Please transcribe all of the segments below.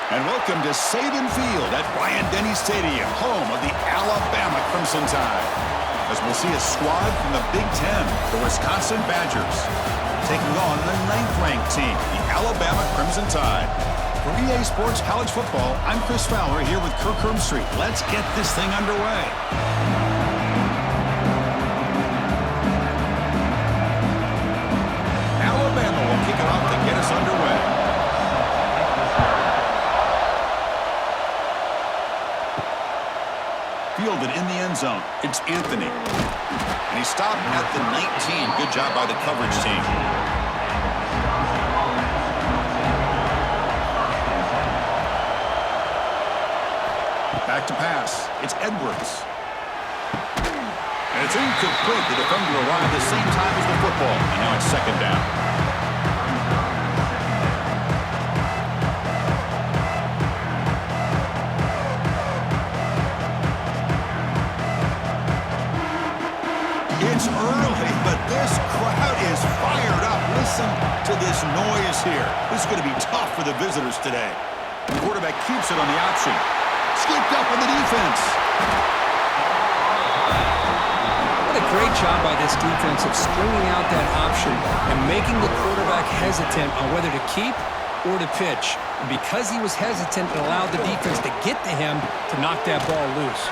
And welcome to Saban Field at Bryant-Denny Stadium, home of the Alabama Crimson Tide. As we'll see a squad from the Big Ten, the Wisconsin Badgers, taking on the 9th-ranked team, the Alabama Crimson Tide. For EA Sports College Football, I'm Chris Fowler here with Kirk Herbstreit. Let's get this thing underway. Alabama will kick it off to get us underway. Fielded in the end zone. It's Anthony. And he stopped at the 19. Good job by the coverage team. Back to pass. It's Edwards. And it's incomplete. The defender arrived the same time as the football. And now it's second down. It's early, but this crowd is fired up. Listen to this noise here. This is going to be tough for the visitors today. The quarterback keeps it on the option. Scooped up on the defense. What a great job by this defense of stringing out that option and making the quarterback hesitant on whether to keep or to pitch. And because he was hesitant, it allowed the defense to get to him to knock that ball loose.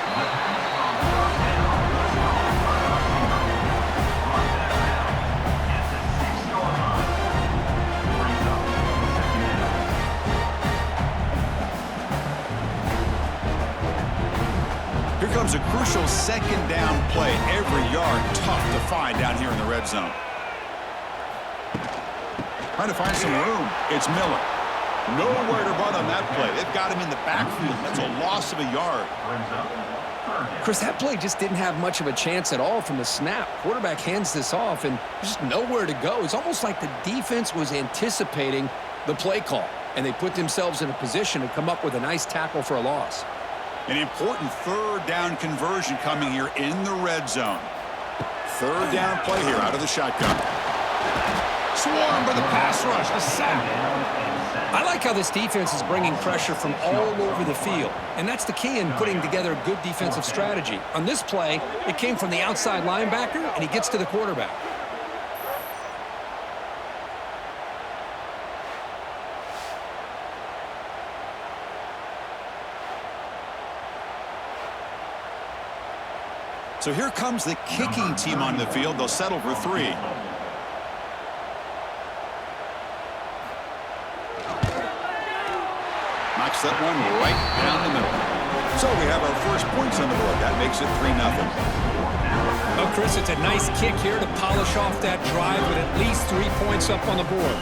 Here comes a crucial second down play. Every yard tough to find down here in the red zone. Trying to find some room. It's Miller. Nowhere to run on that play. They've got him in the backfield. That's a loss of a yard. Chris, that play just didn't have much of a chance at all from the snap. Quarterback hands this off and just nowhere to go. It's almost like the defense was anticipating the play call, and they put themselves in a position to come up with a nice tackle for a loss. An important third down conversion coming here in the red zone. Third down play here out of the shotgun. Swarmed by the pass rush. A sack. I like how this defense is bringing pressure from all over the field, and that's the key in putting together a good defensive strategy. On this play, it came from the outside linebacker, and he gets to the quarterback. So here comes the kicking team on the field. They'll settle for 3. Knocks that one right down the middle. So we have our first points on the board. That makes it 3-0. Oh, Chris, it's a nice kick here to polish off that drive with at least 3 points up on the board.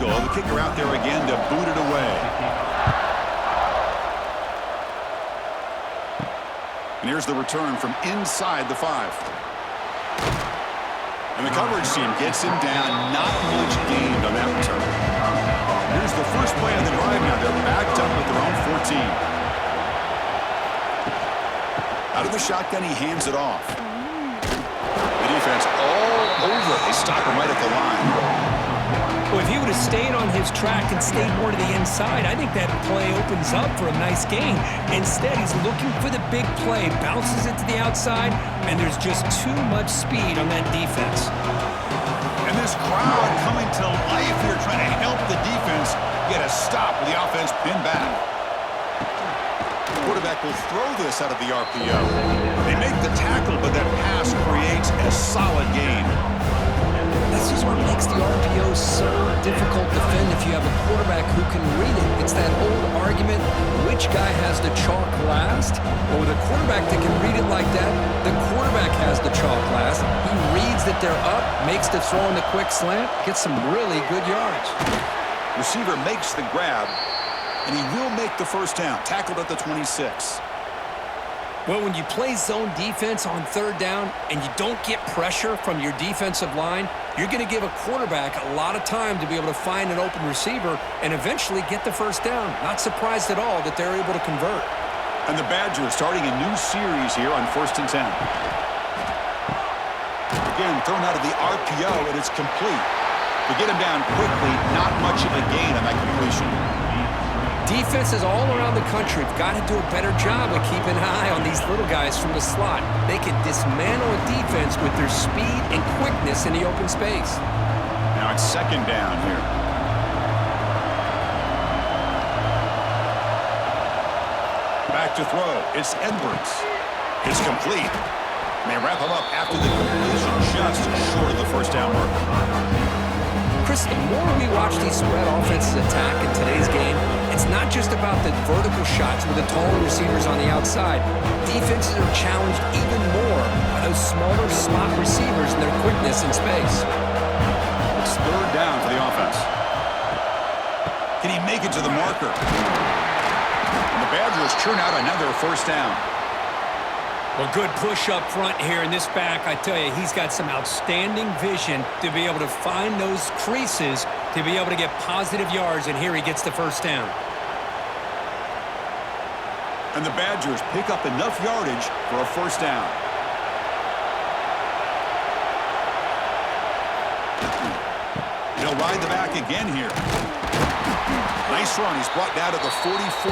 The kicker out there again to boot it away. And here's the return from inside the 5. And the coverage team gets him down. Not much gained on that return. Here's the first play of the drive now. They're backed up at their own 14. Out of the shotgun, he hands it off. The defense all over. They stop him right at the line. Well, if he would have stayed on his track and stayed more to the inside, I think that play opens up for a nice gain. Instead, he's looking for the big play, bounces it to the outside, and there's just too much speed on that defense. And this crowd coming to life here, trying to help the defense get a stop with the offense pinned back. The quarterback will throw this out of the RPO. They make the tackle, but that pass creates a solid gain. This is what makes the RPO so difficult to defend if you have a quarterback who can read it. It's that old argument, which guy has the chalk last? Well, with a quarterback that can read it like that, the quarterback has the chalk last. He reads that they're up, makes the throw in the quick slant, gets some really good yards. Receiver makes the grab, and he will make the first down. Tackled at the 26. Well, when you play zone defense on third down and you don't get pressure from your defensive line, you're going to give a quarterback a lot of time to be able to find an open receiver and eventually get the first down. Not surprised at all that they're able to convert. And the Badgers starting a new series here on 1st and 10. Again, thrown out of the RPO, and it's complete. To get him down quickly, not much of a gain on that completion. Defenses all around the country have got to do a better job of keeping an eye on these little guys from the slot. They can dismantle a defense with their speed and quickness in the open space. Now it's 2nd down here. Back to throw. It's Edwards. It's complete. And they wrap him up after the completion just short of the 1st down mark. Chris, the more we watch these spread offenses attack in today's game, it's not just about the vertical shots with the taller receivers on the outside. Defenses are challenged even more by those smaller slot receivers and their quickness in space. It's 3rd down for the offense. Can he make it to the marker? And the Badgers churn out another 1st down. Well, good push up front here in this back. I tell you, he's got some outstanding vision to be able to find those creases, to be able to get positive yards, and here he gets the 1st down. And the Badgers pick up enough yardage for a 1st down. He'll ride the back again here. Nice run. He's brought down to the 44.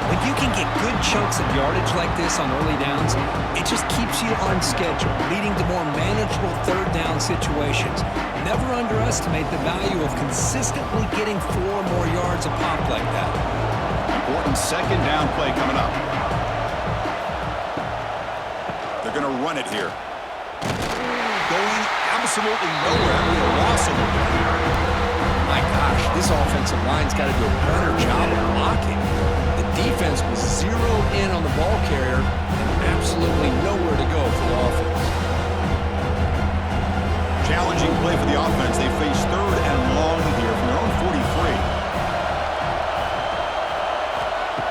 When you can get good chunks of yardage like this on early downs, it just keeps you on schedule, leading to more manageable 3rd down situations. Never underestimate the value of consistently getting 4 more yards a pop like that. Important 2nd down play coming up. They're going to run it here. Going absolutely nowhere with a loss of the play. My gosh, this offensive line's got to do a better job of blocking. Defense was zeroed in on the ball carrier and absolutely nowhere to go for the offense. Challenging play for the offense. They face 3rd and long here from their own 43.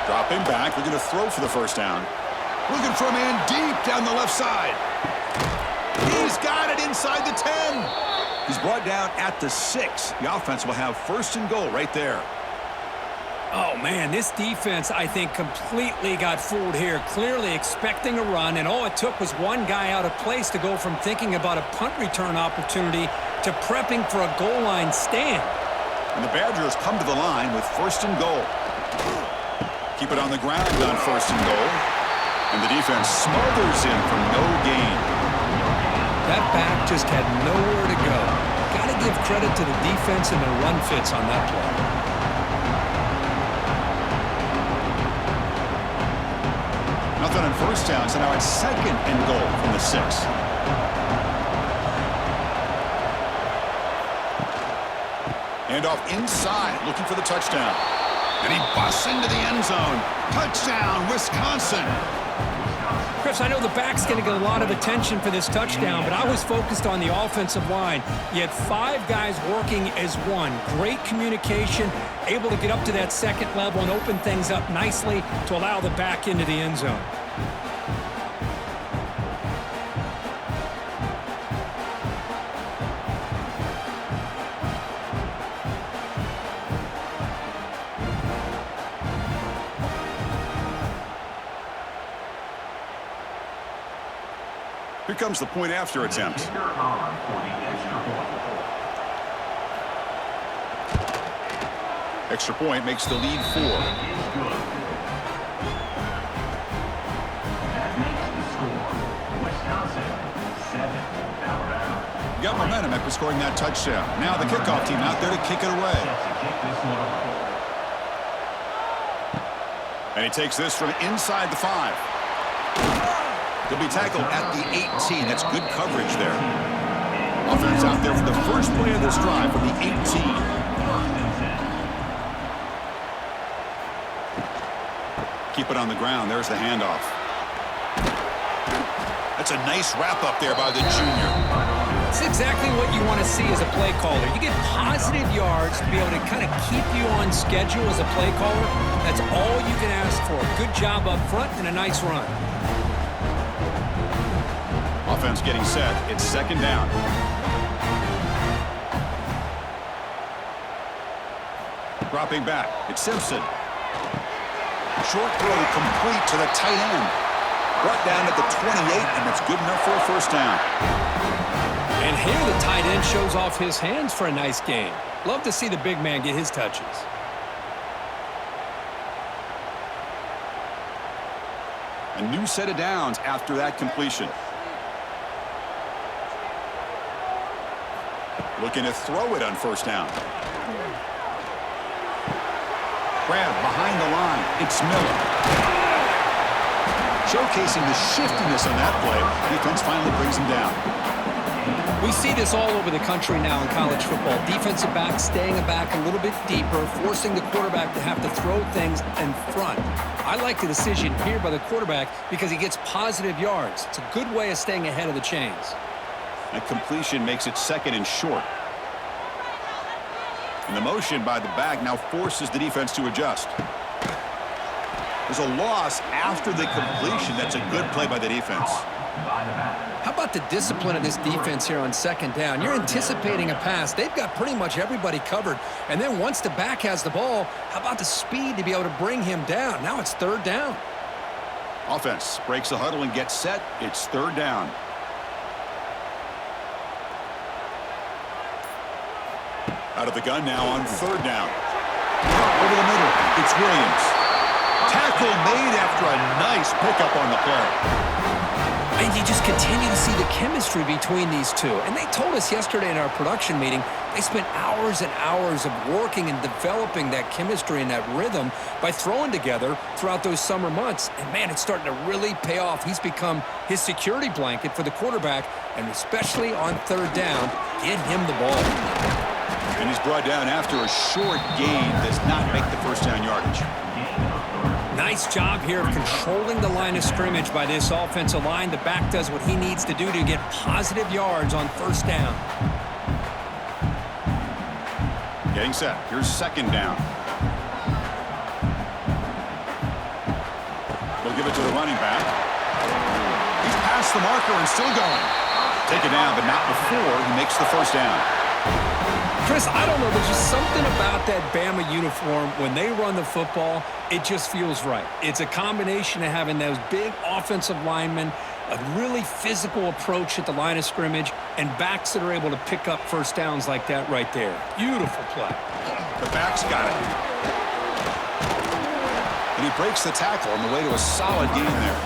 Dropping back. They're going to throw for the 1st down. Looking for a man deep down the left side. He's got it inside the 10. He's brought down at the 6. The offense will have 1st and goal right there. Oh, man, this defense, I think, completely got fooled here, clearly expecting a run, and all it took was one guy out of place to go from thinking about a punt return opportunity to prepping for a goal line stand. And the Badgers come to the line with 1st and goal. Keep it on the ground on 1st and goal. And the defense smothers in for no gain. That back just had nowhere to go. Got to give credit to the defense and their run fits on that play. Nothing on 1st down, so now it's 2nd and goal from the 6. Hand off inside, looking for the touchdown. And he busts into the end zone. Touchdown, Wisconsin. Chris, I know the back's going to get a lot of attention for this touchdown, but I was focused on the offensive line. You had 5 guys working as one. Great communication, able to get up to that 2nd level and open things up nicely to allow the back into the end zone. Here comes the point after attempt. Extra point makes the lead 4. Got momentum after scoring that touchdown. Now the kickoff team out there to kick it away. And he takes this from inside the 5. He'll be tackled at the 18. That's good coverage there. Offense out there for the first play of this drive from the 18. Keep it on the ground. There's the handoff. That's a nice wrap up there by the junior. It's exactly what you want to see as a play caller. You get positive yards to be able to kind of keep you on schedule as a play caller. That's all you can ask for. Good job up front and a nice run. Offense getting set. It's 2nd down. Dropping back. It's Simpson. Short throw complete to the tight end. Brought down at the 28, and it's good enough for a first down. And here the tight end shows off his hands for a nice game. Love to see the big man get his touches. A new set of downs after that completion. Looking to throw it on first down. Grab behind the line. It's Miller. Showcasing the shiftiness on that play. Defense finally brings him down. We see this all over the country now in college football. Defensive backs staying back a little bit deeper, forcing the quarterback to have to throw things in front. I like the decision here by the quarterback because he gets positive yards. It's a good way of staying ahead of the chains. That completion makes it second and short. And the motion by the back now forces the defense to adjust. There's a loss after the completion. That's a good play by the defense. How about the discipline of this defense here on second down? You're anticipating a pass. They've got pretty much everybody covered. And then once the back has the ball, how about the speed to be able to bring him down? Now it's third down. Offense breaks the huddle and gets set. It's third down. Out of the gun now on third down. Over the middle, it's Williams. Tackle made after a nice pickup on the play. And you just continue to see the chemistry between these two. And they told us yesterday in our production meeting, they spent hours and hours of working and developing that chemistry and that rhythm by throwing together throughout those summer months. And, man, it's starting to really pay off. He's become his security blanket for the quarterback, and especially on third down, get him the ball. And he's brought down after a short gain. Does not make the first down yardage. Nice job here of controlling the line of scrimmage by this offensive line. The back does what he needs to do to get positive yards on first down. Getting set. Here's second down. We'll give it to the running back. He's past the marker and still going. Take it down, but not before he makes the first down. Chris, I don't know. There's just something about that Bama uniform. When they run the football, it just feels right. It's a combination of having those big offensive linemen, a really physical approach at the line of scrimmage, and backs that are able to pick up first downs like that right there. Beautiful play. The back's got it. And he breaks the tackle on the way to a solid gain there.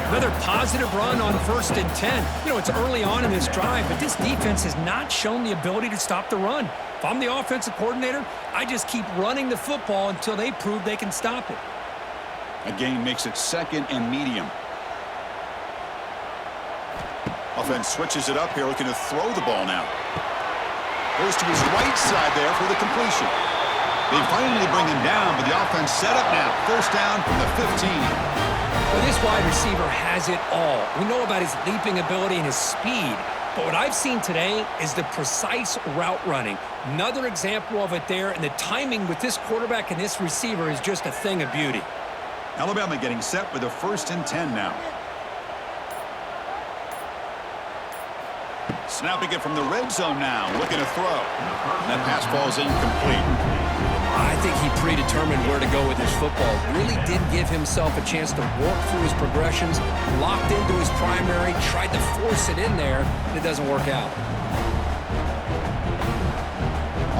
Another positive run on 1st and 10. You know, it's early on in this drive, but this defense has not shown the ability to stop the run. If I'm the offensive coordinator, I just keep running the football until they prove they can stop it. A gain makes it second and medium. Offense switches it up here, looking to throw the ball now. Goes to his right side there for the completion. They finally bring him down, but the offense set up now. First down from the 15. Well, this wide receiver has it all. We know about his leaping ability and his speed, but what I've seen today is the precise route running. Another example of it there, and the timing with this quarterback and this receiver is just a thing of beauty. Alabama getting set with a 1st and 10 now. Snapping it from the red zone now, looking to throw. And that pass falls incomplete. I think he predetermined where to go with his football. Really did give himself a chance to work through his progressions, locked into his primary, tried to force it in there, and it doesn't work out.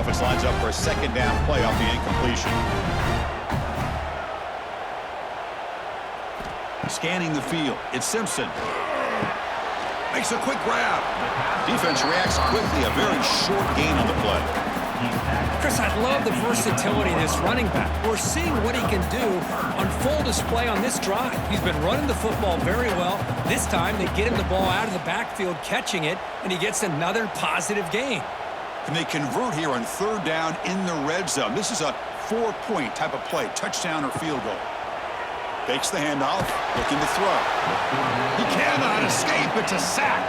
Offense lines up for a second down play off the incompletion. Scanning the field, it's Simpson. Makes a quick grab. Defense reacts quickly, a very short gain on the play. Chris, I love the versatility of this running back. We're seeing what he can do on full display on this drive. He's been running the football very well. This time, they get him the ball out of the backfield, catching it, and he gets another positive gain. And they convert here on third down in the red zone. This is a 4-point type of play, touchdown or field goal. Fakes the handoff, looking to throw. He cannot escape. It's a sack.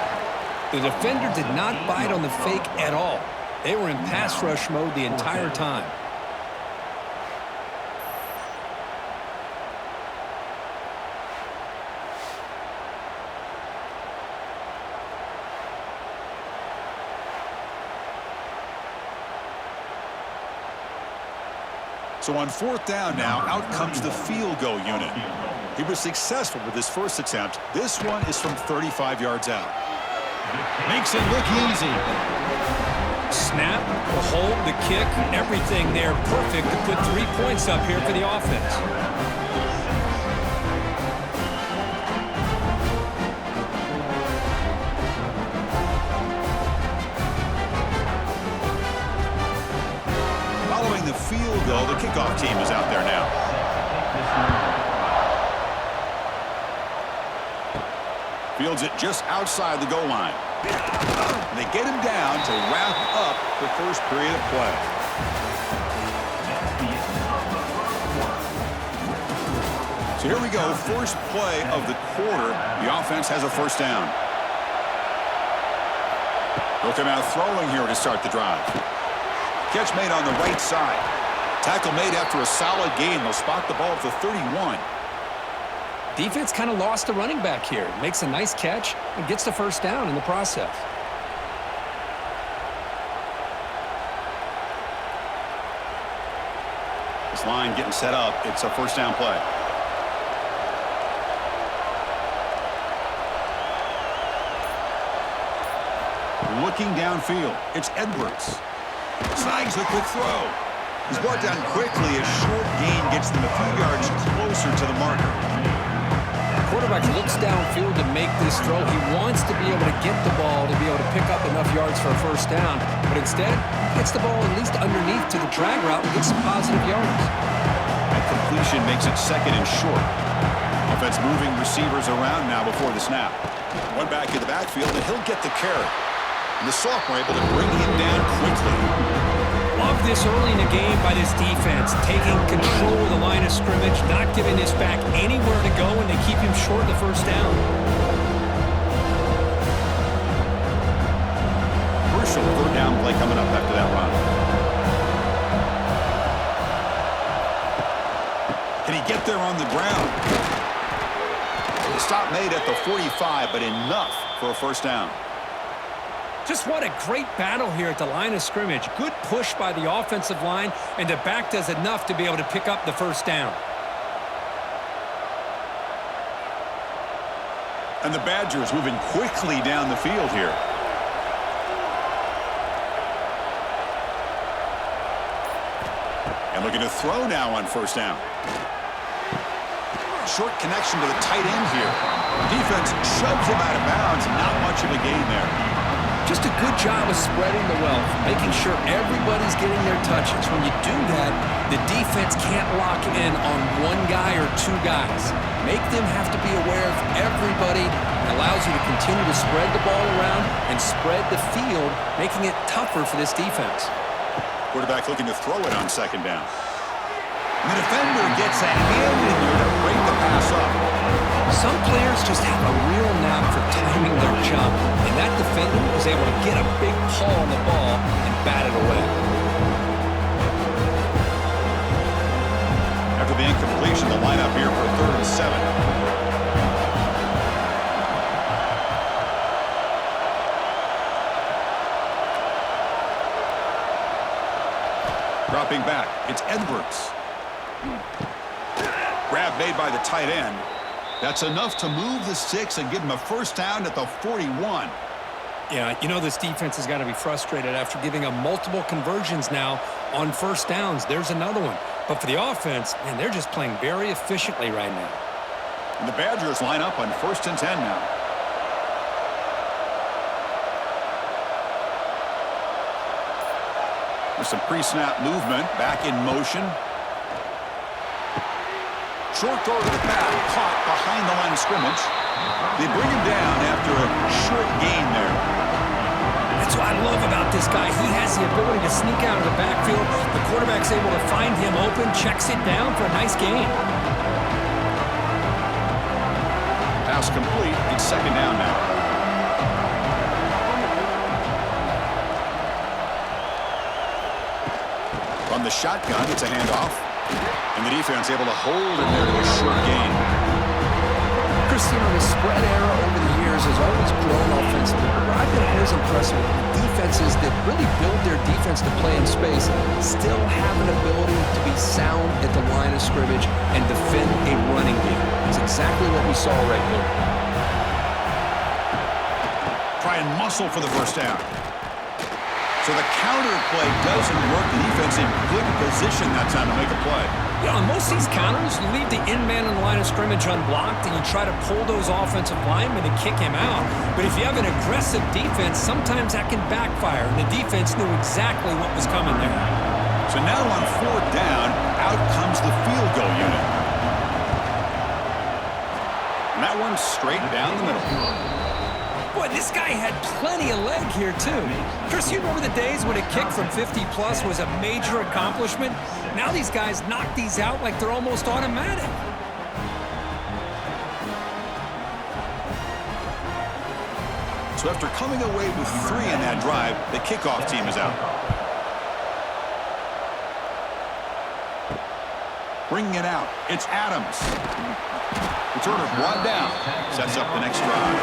The defender did not bite on the fake at all. They were in pass rush mode the entire time. So on 4th down now, out comes the field goal unit. He was successful with his first attempt. This one is from 35 yards out. Makes it look easy. Snap, the hold, the kick, everything there perfect to put 3 points up here for the offense. Following the field goal, the kickoff team is out there now. Fields it just outside the goal line. And they get him down to wrap up the first period of play. So here we go, first play of the quarter. The offense has a first down. They'll come out throwing here to start the drive. Catch made on the right side. Tackle made after a solid gain. They'll spot the ball at the 31. Defense kind of lost the running back here. Makes a nice catch and gets the first down in the process. This line getting set up. It's a first down play. Looking downfield. It's Edwards. Snags the quick throw. He's brought down quickly. A short gain gets them a few yards closer to the marker. Quarterback looks downfield to make this throw. He wants to be able to get the ball to be able to pick up enough yards for a first down, but instead gets the ball at least underneath to the drag route and gets some positive yards. That completion makes it second and short. Offense moving receivers around now before the snap. One back in the backfield, and he'll get the carry. And the sophomore able to bring him down quickly. Love this early in the game by this defense, taking control of the line of scrimmage, not giving this back anywhere to go, and they keep him short of the first down. Crucial third down play coming up after that run. Can he get there on the ground? The stop made at the 45, but enough for a first down. Just what a great battle here at the line of scrimmage. Good push by the offensive line, and the back does enough to be able to pick up the first down. And the Badgers moving quickly down the field here. And looking to throw now on first down. Short connection to the tight end here. Defense shoves him out of bounds. Not much of a gain there. Just a good job of spreading the wealth, making sure everybody's getting their touches. When you do that, the defense can't lock in on one guy or two guys. Make them have to be aware of everybody. It allows you to continue to spread the ball around and spread the field, making it tougher for this defense. Quarterback looking to throw it on second down. And the defender gets a hand in there to break the pass up. Some players just have a real knack for timing their jump, and that defender was able to get a big paw on the ball and bat it away. After the incompletion, the lineup here for 3rd and 7. Dropping back, it's Edwards. Grab made by the tight end. That's enough to move the sticks and give him a first down at the 41. Yeah, you know this defense has got to be frustrated after giving up multiple conversions now on first downs. There's another one. But for the offense, man, they're just playing very efficiently right now. And the Badgers line up on 1st and 10 now. There's some pre-snap movement, back in motion. Short throw to the back, caught behind the line of scrimmage. They bring him down after a short gain there. That's what I love about this guy. He has the ability to sneak out of the backfield. The quarterback's able to find him open, checks it down for a nice gain. Pass complete. It's second down now. From the shotgun, it's a handoff. And the defense able to hold him there to a short gain. Christian, the spread era over the years has always thrown offensively, but what I've been always impressed with defenses that really build their defense to play in space still have an ability to be sound at the line of scrimmage and defend a running game. It's exactly what we saw right here. Try and muscle for the first down. So the counter play doesn't work. The defense in good position that time to make a play. Yeah, on most of these counters, you leave the in man in the line of scrimmage unblocked and you try to pull those offensive linemen and kick him out. But if you have an aggressive defense, sometimes that can backfire. And the defense knew exactly what was coming there. So now on fourth down, out comes the field goal unit. And that one's straight down the middle. Boy, this guy had plenty of leg here, too. Chris, you remember the days when a kick from 50-plus was a major accomplishment? Now these guys knock these out like they're almost automatic. So after coming away with 3 in that drive, the kickoff team is out. Bringing it out, it's Adams. Returner brought down, sets up the next drive.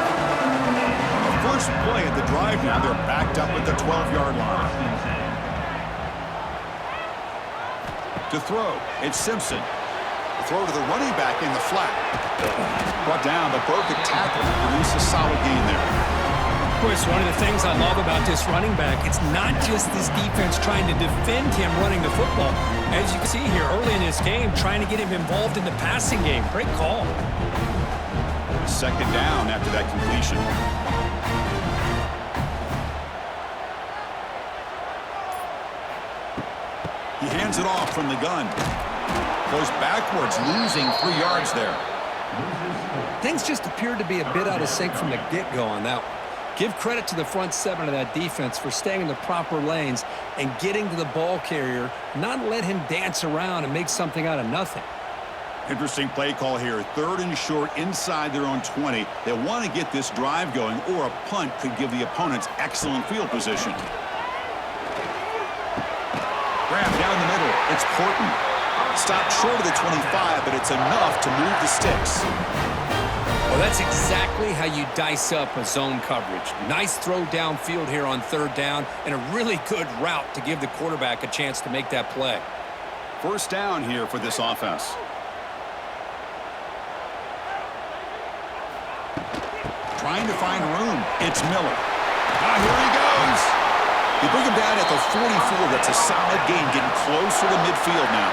The first play at the drive now, they're backed up at the 12-yard line. To throw, it's Simpson. The throw to the running back in the flat. Brought down, but broke the tackle to produce a solid gain there. Of course, one of the things I love about this running back, it's not just this defense trying to defend him running the football. As you can see here early in this game, trying to get him involved in the passing game. Great call. Second down after that completion. He hands it off from the gun. Goes backwards, losing 3 yards there. Things just appeared to be a bit out of sync from the get-go on that one. Give credit to the front 7 of that defense for staying in the proper lanes and getting to the ball carrier, not let him dance around and make something out of nothing. Interesting play call here. 3rd and short inside their own 20. They want to get this drive going, or a punt could give the opponents excellent field position. Grab down the middle. It's Horton. Stopped short of the 25, but it's enough to move the sticks. Well, that's exactly how you dice up a zone coverage. Nice throw downfield here on 3rd down, and a really good route to give the quarterback a chance to make that play. First down here for this offense. Trying to find room. It's Miller. Here he goes. They bring him down at the 44. That's a solid gain, getting closer to midfield now.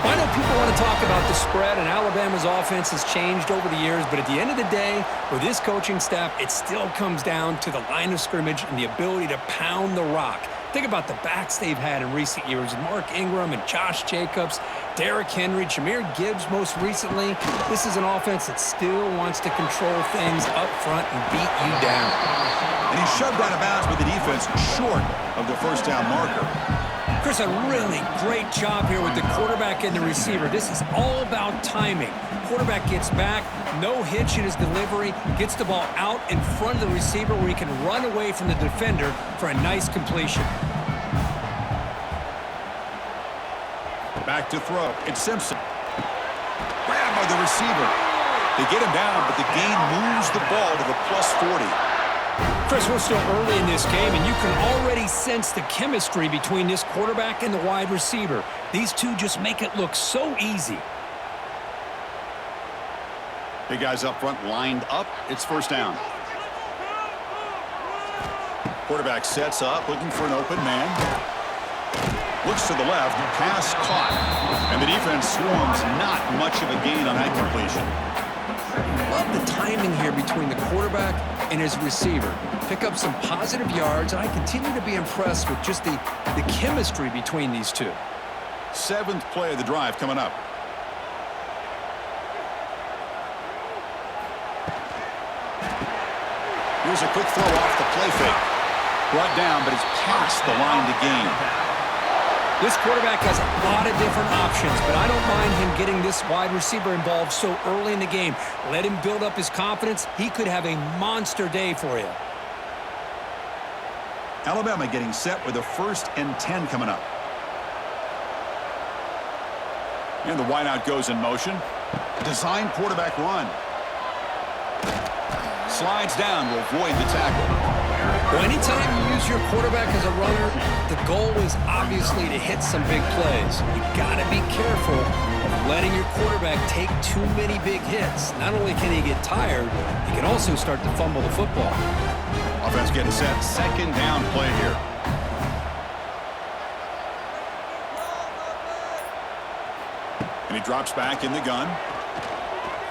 I know people want to talk about the spread, and Alabama's offense has changed over the years, but at the end of the day, for this coaching staff, it still comes down to the line of scrimmage and the ability to pound the rock. Think about the backs they've had in recent years, Mark Ingram and Josh Jacobs, Derrick Henry, Jahmyr Gibbs most recently. This is an offense that still wants to control things up front and beat you down. And he's shoved out of bounds with the defense short of the first down marker. Chris, a really great job here with the quarterback and the receiver. This is all about timing. Quarterback gets back, no hitch in his delivery, gets the ball out in front of the receiver where he can run away from the defender for a nice completion. Back to throw. It's Simpson. Grabbed by the receiver. They get him down, but the gain moves the ball to the +40. Chris, we're still early in this game, and you can already sense the chemistry between this quarterback and the wide receiver. These two just make it look so easy. Big guys up front lined up. It's first down. Quarterback sets up, looking for an open man. Looks to the left, pass caught. And the defense swarms, not much of a gain on that completion. Love the timing here between the quarterback and his receiver. Pick up some positive yards, and I continue to be impressed with just the chemistry between these two. 7th play of the drive coming up. Here's a quick throw off the play fake. Brought down, but it's past the line to gain. This quarterback has a lot of different options, but I don't mind him getting this wide receiver involved so early in the game. Let him build up his confidence. He could have a monster day for you. Alabama getting set with a 1st and 10 coming up. And the wideout goes in motion. Design quarterback run. Slides down to avoid the tackle. Well, anytime you use your quarterback as a runner, the goal is obviously to hit some big plays. You got to be careful of letting your quarterback take too many big hits. Not only can he get tired, he can also start to fumble the football. Offense getting set. Second down play here. And he drops back in the gun.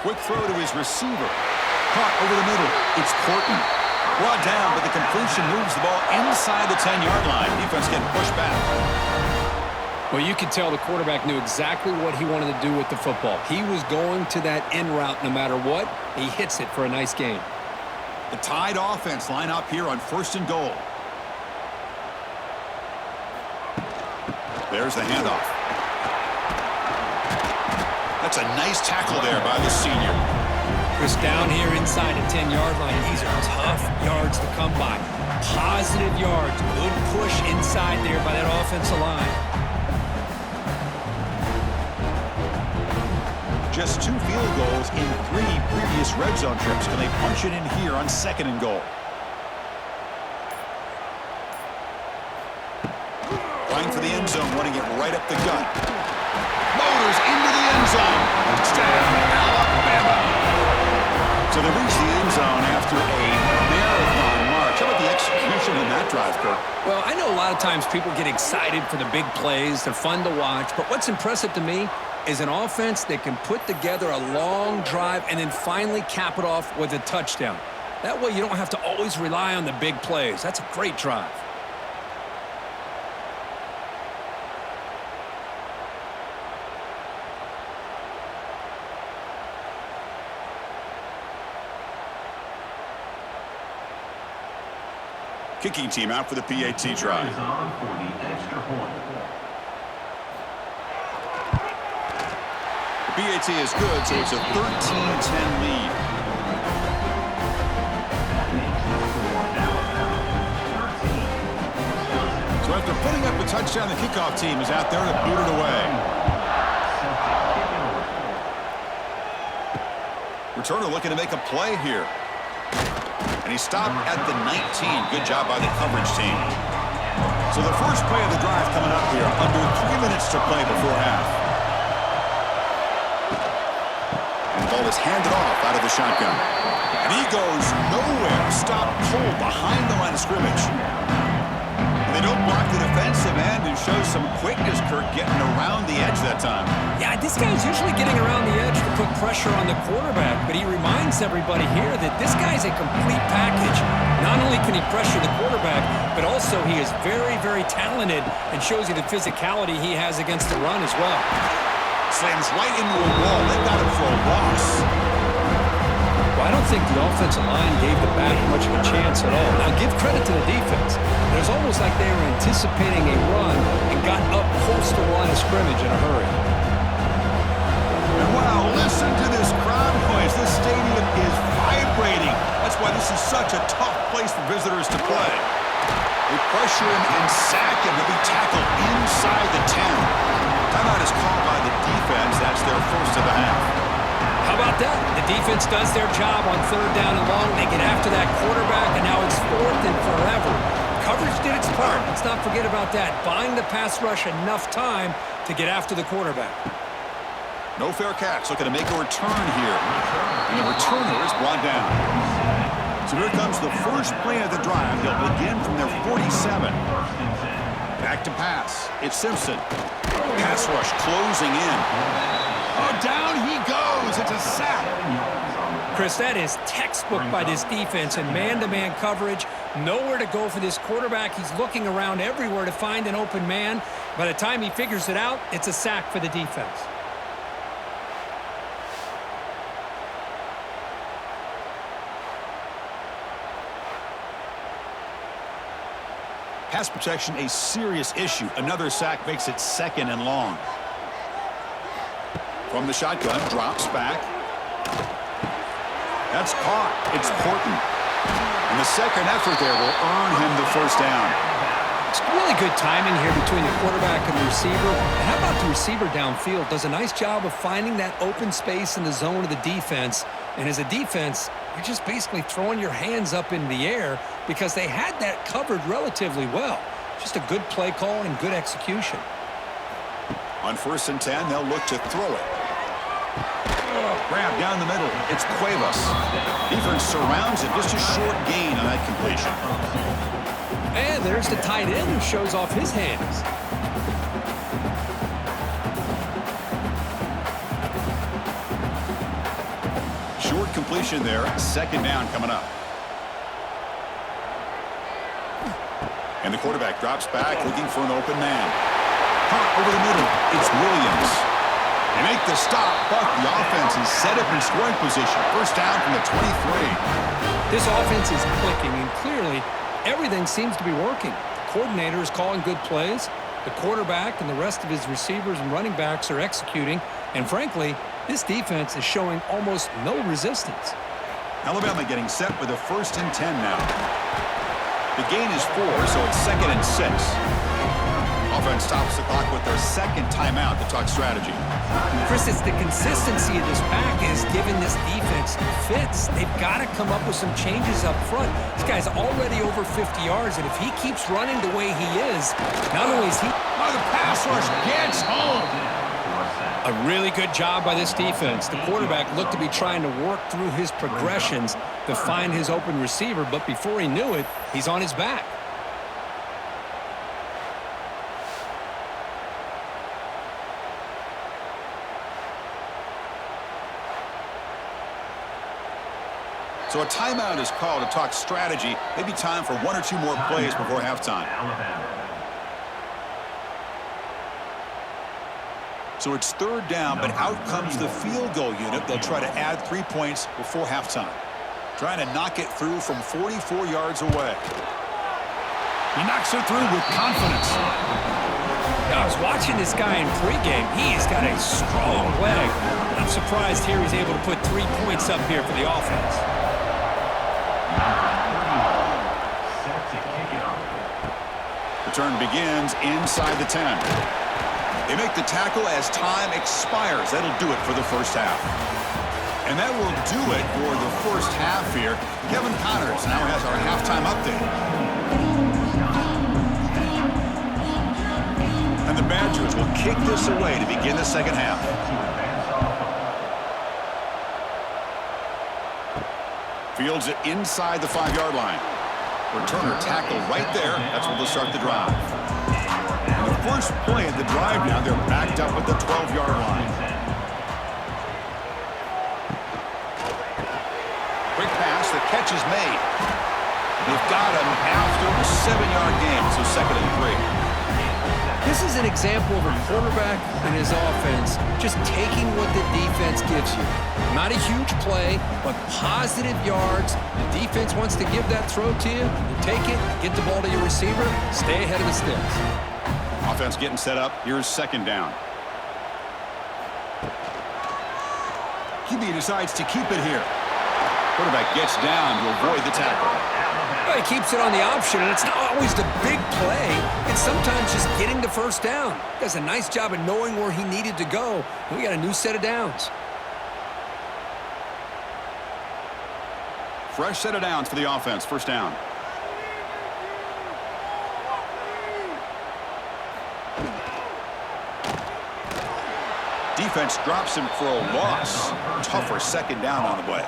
Quick throw to his receiver. Caught over the middle. It's Porton. Brought down, but the completion moves the ball inside the 10-yard line. Defense getting pushed back. Well, you could tell the quarterback knew exactly what he wanted to do with the football. He was going to that in route no matter what. He hits it for a nice gain. The Tide offense line up here on 1st and goal. There's the handoff. That's a nice tackle there by the senior. Chris, down here inside the 10-yard line, these are tough yards to come by. Positive yards. Good push inside there by that offensive line. Just 2 field goals in 3 previous red zone trips. Can they punch it in here on 2nd and goal? Trying for the end zone, running it right up the gut. Motors into the end zone. Touchdown, Alabama. So they reach the end zone after a marathon march. How about the execution in that drive, Kirk? Well, I know a lot of times people get excited for the big plays. They're fun to watch. But what's impressive to me is an offense that can put together a long drive and then finally cap it off with a touchdown. That way you don't have to always rely on the big plays. That's a great drive. Kicking team out for the PAT try. The PAT is good, so it's a 13-10 lead. So after putting up a touchdown, the kickoff team is out there to boot it away. Returner looking to make a play here. And he stopped at the 19. Good job by the coverage team. So the first play of the drive coming up here. Under 3 minutes to play before half. And the ball is handed off out of the shotgun. And he goes nowhere. Stop cold behind the line of scrimmage. And they don't block the defensive end and show some quickness, Kirk, getting around the edge that time. Yeah, this guy's usually getting around the edge to put pressure on the quarterback, but he reminds everybody here that this guy's a complete package. Not only can he pressure the quarterback, but also he is very, very talented and shows you the physicality he has against the run as well. Slams right into a wall. They've got him for a loss. Well, I don't think the offensive line gave the back much of a chance at all. Now, give credit to the defense. It was almost like they were anticipating a run and got up close to the line of scrimmage in a hurry. And wow, listen to this crowd noise. This stadium is vibrating. That's why this is such a tough place for visitors to play. They pressure him and sack him. He'll be tackled inside the 10. Timeout is called by the defense. That's their first of the half. How about that? The defense does their job on 3rd down and long. They get after that quarterback, and now it's 4th and forever. Coverage did its part. Let's not forget about that. Buying the pass rush enough time to get after the quarterback. No fair catch. Looking to make a return here. And the returner is brought down. So here comes the first play of the drive. They'll begin from their 47. Back to pass. It's Simpson. Pass rush closing in. Oh, down he goes. It's a sack. Chris, that is textbook by this defense in man-to-man coverage. Nowhere to go for this quarterback. He's looking around everywhere to find an open man. By the time he figures it out, it's a sack for the defense. Pass protection, a serious issue. Another sack makes it 2nd and long. From the shotgun, drops back. That's caught. It's Porton. And the second effort there will earn him the first down. It's really good timing here between the quarterback and the receiver. And how about the receiver downfield? Does a nice job of finding that open space in the zone of the defense. And as a defense, you're just basically throwing your hands up in the air because they had that covered relatively well. Just a good play call and good execution. On 1st and 10, they'll look to throw it. Grab down the middle. It's Cuevas. Defense surrounds it. Just a short gain on that completion. And there's the tight end who shows off his hands. Short completion there. 2nd down coming up. And the quarterback drops back looking for an open man. Caught over the middle. It's Williams. They make the stop, but the offense is set up in scoring position. 1st down from the 23. This offense is clicking, and clearly everything seems to be working. The coordinator is calling good plays. The quarterback and the rest of his receivers and running backs are executing. And frankly, this defense is showing almost no resistance. Alabama getting set with a 1st and 10 now. The gain is 4, so it's 2nd and 6. Offense stops the clock with their 2nd timeout to talk strategy. Chris, it's the consistency of this back is giving this defense fits. They've got to come up with some changes up front. This guy's already over 50 yards, and if he keeps running the way he is, not only is he... Oh, the pass rush gets home. A really good job by this defense. The quarterback looked to be trying to work through his progressions to find his open receiver, but before he knew it, he's on his back. So a timeout is called to talk strategy. Maybe time for 1 or 2 more plays before halftime. So it's 3rd down, but out comes the field goal unit. They'll try to add 3 points before halftime. Trying to knock it through from 44 yards away. He knocks it through with confidence. I was watching this guy in pregame. He's got a strong leg. I'm surprised here he's able to put 3 points up here for the offense. Return begins inside the 10. They make the tackle as time expires. That'll do it for the 1st half. And that will do it for the 1st half here. Kevin Connors now has our halftime update. And the Badgers will kick this away to begin the 2nd half. Fields it inside the 5-yard line. Returner tackle right there. That's where they'll start the drive. And the first play of the drive now, they're backed up at the 12-yard line. Quick pass, the catch is made. They've got him after a 7-yard gain, so 2nd and 3. This is an example of a quarterback and his offense just taking what the defense gives you. Not a huge play, but positive yards. The defense wants to give that throw to you. You take it, get the ball to your receiver, stay ahead of the sticks. Offense getting set up. Here's 2nd down. QB decides to keep it here. Quarterback gets down to avoid the tackle. Well, he keeps it on the option, and it's not always the big play. It's sometimes just getting the 1st down. He does a nice job of knowing where he needed to go. And we got a new set of downs. Fresh set of downs for the offense. 1st down. Defense drops him for a loss. Tougher 2nd down on the way.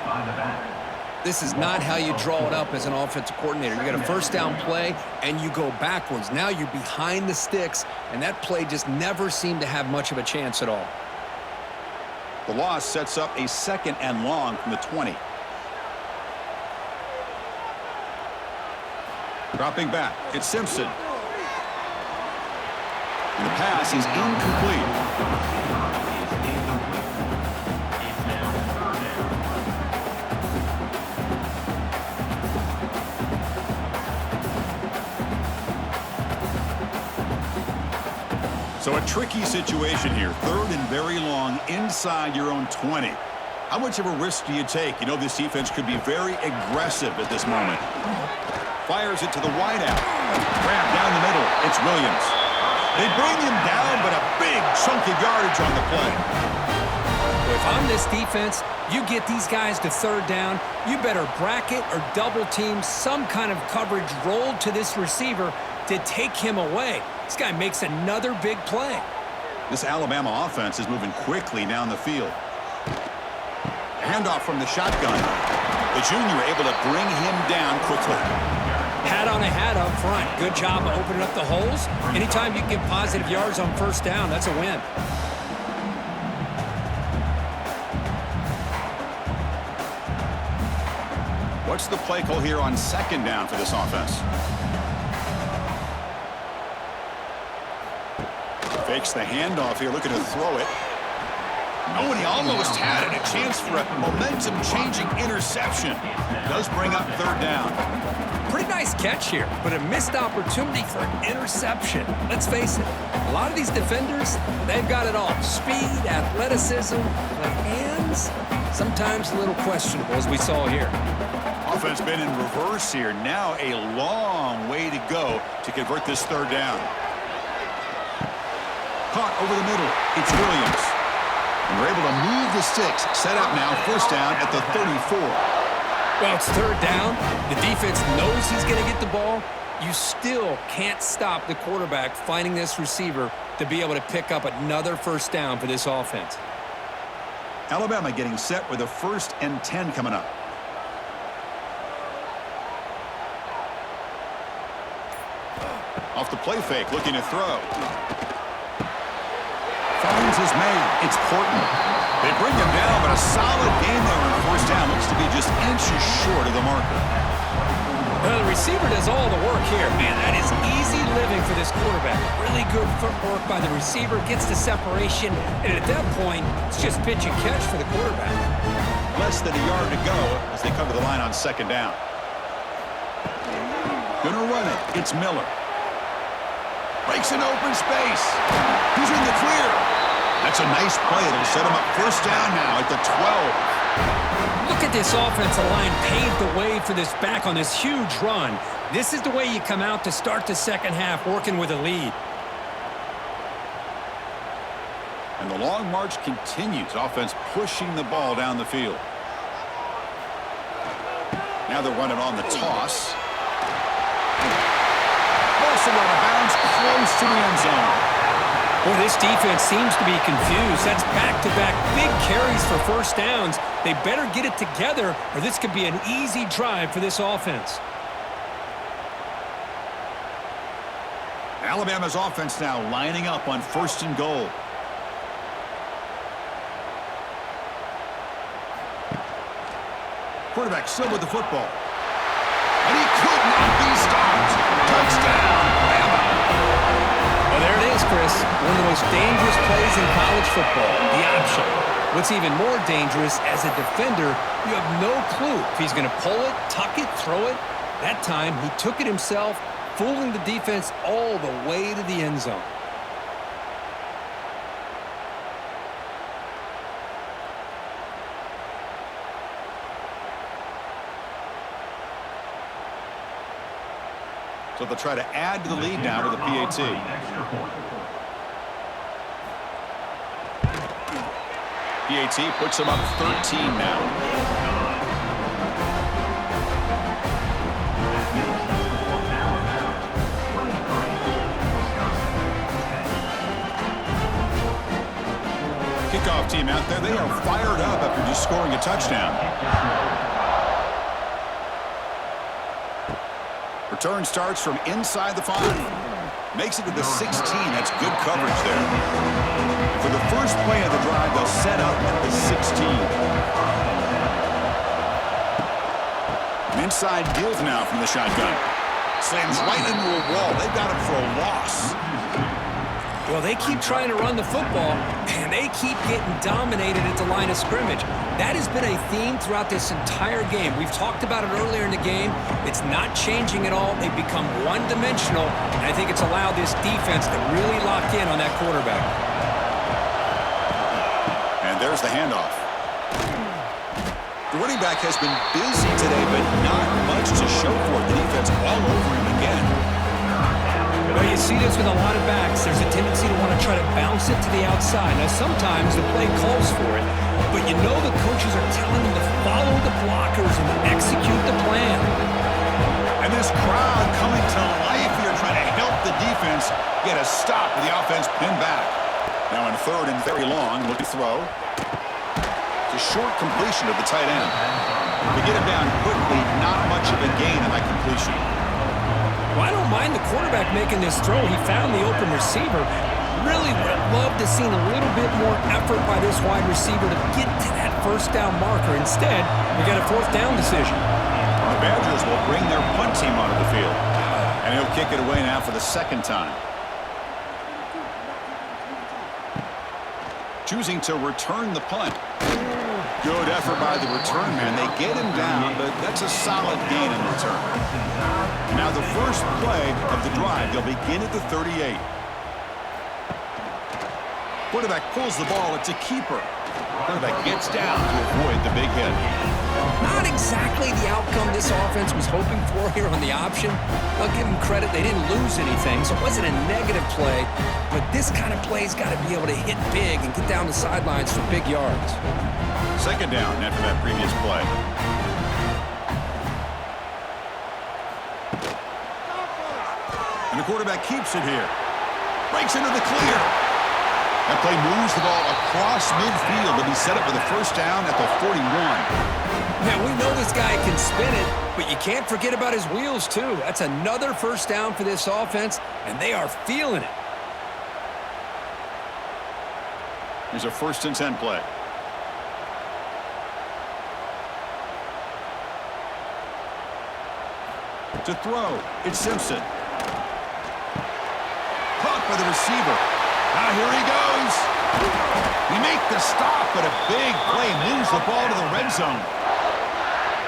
This is not how you draw it up as an offensive coordinator. You got a 1st down play, and you go backwards. Now you're behind the sticks, and that play just never seemed to have much of a chance at all. The loss sets up a 2nd and long from the 20. Dropping back, it's Simpson. And the pass is incomplete. So a tricky situation here. 3rd and very long inside your own 20. How much of a risk do you take? You know this defense could be very aggressive at this moment. Fires it to the wideout. Grab down the middle. It's Williams. They bring him down, but a big chunk of yardage on the play. Well, if I'm this defense, you get these guys to third down, you better bracket or double team some kind of coverage rolled to this receiver to take him away. This guy makes another big play. This Alabama offense is moving quickly down the field. Handoff from the shotgun. The junior able to bring him down quickly. Hat on a hat up front. Good job of opening up the holes. Anytime you can get positive yards on first down, that's a win. What's the play call here on second down for this offense? Fakes the handoff here, looking to throw it. Oh, and he almost had it. A chance for a momentum-changing interception. Does bring up third down. Pretty nice catch here, but a missed opportunity for an interception. Let's face it, a lot of these defenders, they've got it all. Speed, athleticism, but hands, sometimes a little questionable, as we saw here. Offense been in reverse here. Now a long way to go to convert this third down. Caught over the middle. It's Williams. And we're able to move the sticks. Set up now, first down at the 34. Well, it's third down. The defense knows he's going to get the ball. You still can't stop the quarterback finding this receiver to be able to pick up another first down for this offense. Alabama getting set with a 1st and 10 coming up. Off the play fake, looking to throw. Finds his man. It's Portland. They bring him down, but a solid game there on first down. Looks to be just inches short of the marker. Well, the receiver does all the work here. Man, that is easy living for this quarterback. Really good footwork by the receiver, gets the separation, and at that point, it's just pitch and catch for the quarterback. Less than a yard to go as they come to the line on second down. Gonna run it. It's Miller. Breaks an open space. He's in the clear. That's a nice play. It'll set him up first down now at the 12. Look at this offensive line paved the way for this back on this huge run. This is the way you come out to start the second half, working with a lead. And the long march continues. Offense pushing the ball down the field. Now they're running on the toss. Out of bounds, close to the end zone. Well, this defense seems to be confused. That's back-to-back big carries for first downs. They better get it together, or this could be an easy drive for this offense. Alabama's offense now lining up on 1st and goal. Quarterback still with the football. And he could not be stopped. Touchdown, Bama. Well, there it is, Chris. One of the most dangerous plays in college football, the option. What's even more dangerous, as a defender, you have no clue if he's going to pull it, tuck it, throw it. That time, he took it himself, fooling the defense all the way to the end zone. So they'll try to add to the lead now with a PAT. PAT puts them up 13 now. Kickoff team out there. They are fired up after just scoring a touchdown. Return starts from inside the 5. Makes it to the 16. That's good coverage there. For the first play of the drive, they'll set up at the 16. An inside give now from the shotgun. Slams right into a wall. They've got him for a loss. Well, they keep trying to run the football, and they keep getting dominated at the line of scrimmage. That has been a theme throughout this entire game. We've talked about it earlier in the game. It's not changing at all. They've become one-dimensional, and I think it's allowed this defense to really lock in on that quarterback. And there's the handoff. The running back has been busy today, but not much to show for it. The defense all over him again. Well, you see this with a lot of backs. There's a tendency to want to try to bounce it to the outside. Now, sometimes the play calls for it, but you know the coaches are telling them to follow the blockers and execute the plan. And this crowd coming to life here, trying to help the defense get a stop with the offense pinned back. Now in third and very long, looking to throw. It's a short completion of the tight end. To get him down quickly, not much of a gain in that completion. Well, I don't mind the quarterback making this throw. He found the open receiver. Really would have loved to seen a little bit more effort by this wide receiver to get to that first down marker. Instead, we got a fourth down decision. The Badgers will bring their punt team onto the field. And he'll kick it away now for the second time. Choosing to return the punt. Good effort by the return man. They get him down, but that's a solid gain in return. Now the first play of the drive, they'll begin at the 38. Quarterback pulls the ball. It's a keeper. Quarterback gets down to avoid the big hit. Not exactly the outcome this offense was hoping for here on the option. I'll give them credit. They didn't lose anything, so it wasn't a negative play. But this kind of play's got to be able to hit big and get down the sidelines for big yards. Second down after that previous play. And the quarterback keeps it here. Breaks into the clear. That play moves the ball across midfield to be set up with a first down at the 41. Now, we know this guy can spin it, but you can't forget about his wheels, too. That's another first down for this offense, and they are feeling it. Here's a 1st and 10 play. To throw, it's Simpson. Caught by the receiver. Now here he goes. He make the stop, but a big play moves the ball to the red zone.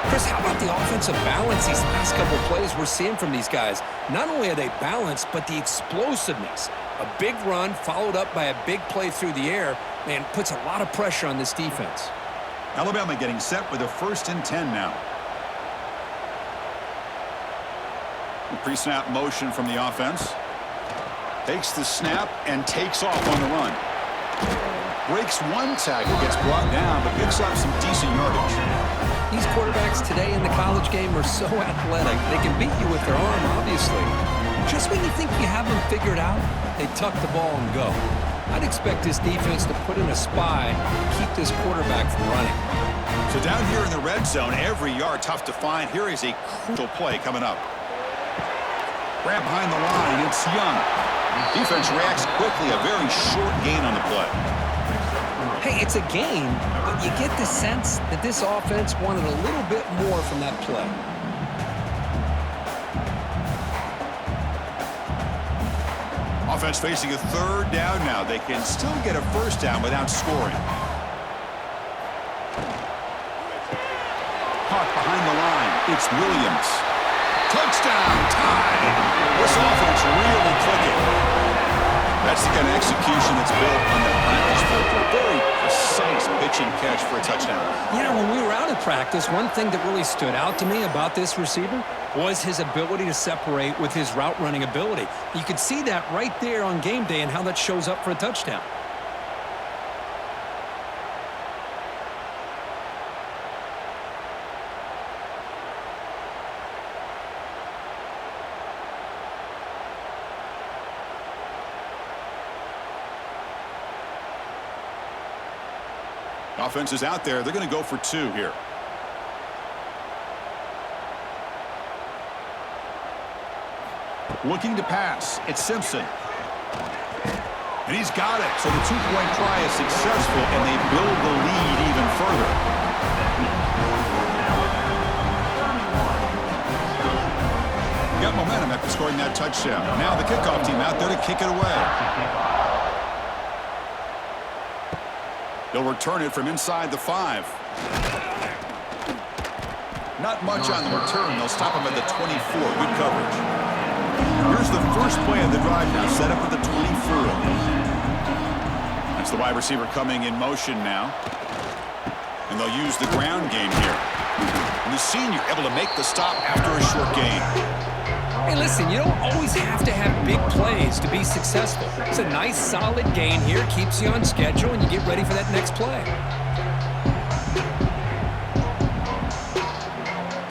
Chris, how about the offensive balance these last couple plays we're seeing from these guys? Not only are they balanced, but the explosiveness. A big run followed up by a big play through the air, man, puts a lot of pressure on this defense. Alabama getting set with a 1st and 10 now. Pre-snap motion from the offense. Takes the snap and takes off on the run. Breaks one tackle, gets brought down, but picks up some decent yardage. These quarterbacks today in the college game are so athletic. They can beat you with their arm, obviously. Just when you think you have them figured out, they tuck the ball and go. I'd expect this defense to put in a spy and keep this quarterback from running. So down here in the red zone, every yard tough to find. Here is a crucial play coming up. Grab behind the line, it's Young. Defense reacts quickly, a very short gain on the play. Hey, it's a game, but you get the sense that this offense wanted a little bit more from that play. Offense facing a 3rd down now. They can still get a first down without scoring. Caught behind the line, it's Williams. Touchdown, tied. This offense really clicking. That's the kind of execution that's built on the practice field. A very precise pitch and catch for a touchdown. You know, when we were out at practice, one thing that really stood out to me about this receiver was his ability to separate with his route running ability. You could see that right there on game day and how that shows up for a touchdown. Offense is out there. They're going to go for 2 here. Looking to pass. It's Simpson. And he's got it. So the 2-point try is successful, and they build the lead even further. Got momentum after scoring that touchdown. Now the kickoff team out there to kick it away. They'll return it from inside the 5. Not much on the return. They'll stop him at the 24. Good coverage. Here's the first play of the drive now, set up at the 24. That's the wide receiver coming in motion now. And they'll use the ground game here. And the senior able to make the stop after a short gain. Hey, listen, you don't always have to have big plays to be successful. It's a nice, solid gain here, keeps you on schedule, and you get ready for that next play.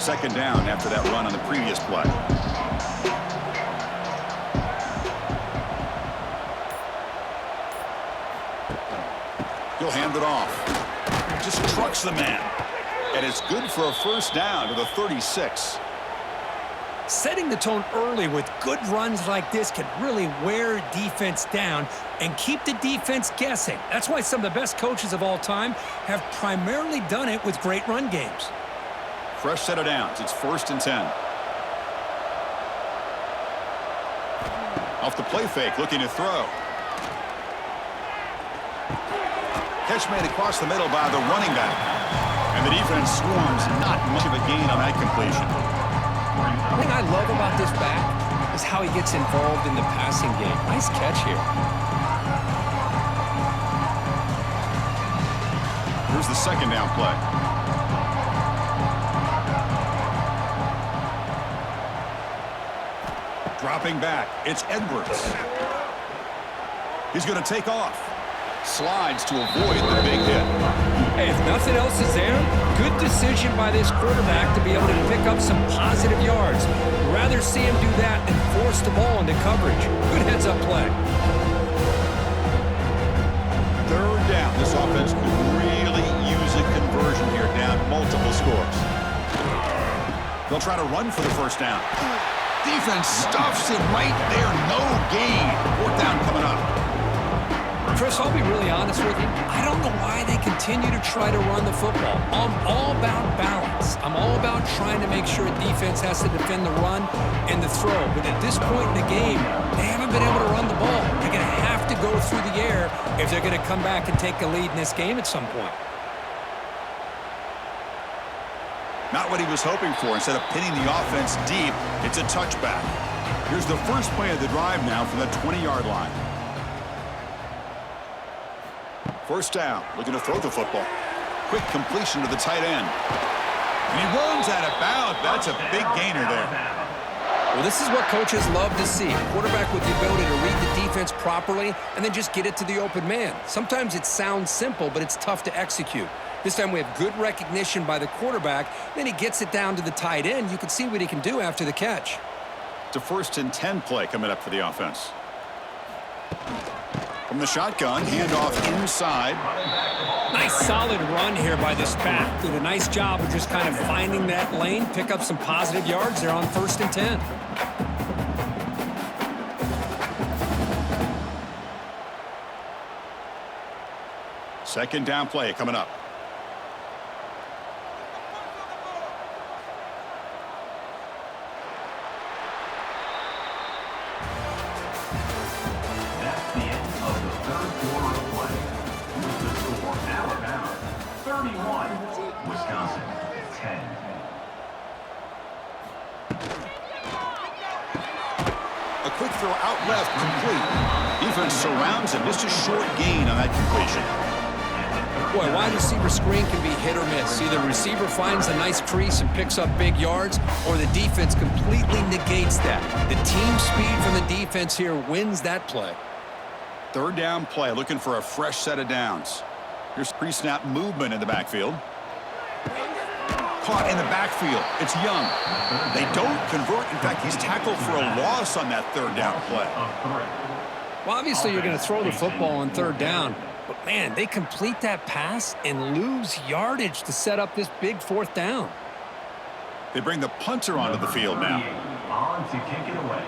second down after that run on the previous play. He'll hand it off. Just trucks the man. And it's good for a first down to the 36. Setting the tone early with good runs like this can really wear defense down and keep the defense guessing. That's why some of the best coaches of all time have primarily done it with great run games. Fresh set of downs. It's 1st and 10. Off the play fake, looking to throw. Catch made across the middle by the running back. And the defense swarms. Not much of a gain on that completion. The thing I love about this back is how he gets involved in the passing game. Nice catch here. Here's the second down play. Dropping back, it's Edwards. He's going to take off. Slides to avoid the big hit. Hey, if nothing else is there, good decision by this quarterback to be able to pick up some positive yards. Rather see him do that than force the ball into coverage. Good heads-up play. Third down. This offense could really use a conversion here, down multiple scores. They'll try to run for the first down. Defense stuffs it right there. No gain. 4th down coming up. Chris, I'll be really honest with you. I don't know why they continue to try to run the football. I'm all about balance. I'm all about trying to make sure defense has to defend the run and the throw. But at this point in the game, they haven't been able to run the ball. They're going to have to go through the air if they're going to come back and take a lead in this game at some point. Not what he was hoping for. Instead of pinning the offense deep, it's a touchback. Here's the first play of the drive now from the 20-yard line. First down, looking to throw the football. Quick completion to the tight end. And he runs out of bounds. That's a big gainer there. Well, this is what coaches love to see. A quarterback with the ability to read the defense properly and then just get it to the open man. Sometimes it sounds simple, but it's tough to execute. This time we have good recognition by the quarterback. Then he gets it down to the tight end. You can see what he can do after the catch. It's a 1st and 10 play coming up for the offense. From the shotgun, handoff inside. Nice solid run here by this back. Did a nice job of just kind of finding that lane, pick up some positive yards there on 1st and 10. Second down play coming up. That's the end of the 3rd quarter of play. With the score, Alabama 31, Wisconsin 10. A quick throw out left, complete. Defense surrounds him. Just a short gain on that completion. Boy, wide receiver screen can be hit or miss. Either the receiver finds a nice crease and picks up big yards, or the defense completely negates that. The team speed from the defense here wins that play. Third down play, looking for a fresh set of downs. Here's pre-snap movement in the backfield. Caught in the backfield. It's Young. They don't convert. In fact, he's tackled for a loss on that third down play. Well, obviously you're going to throw the football on 3rd down. But, man, they complete that pass and lose yardage to set up this big 4th down. They bring the punter onto the field now. On to kick it away.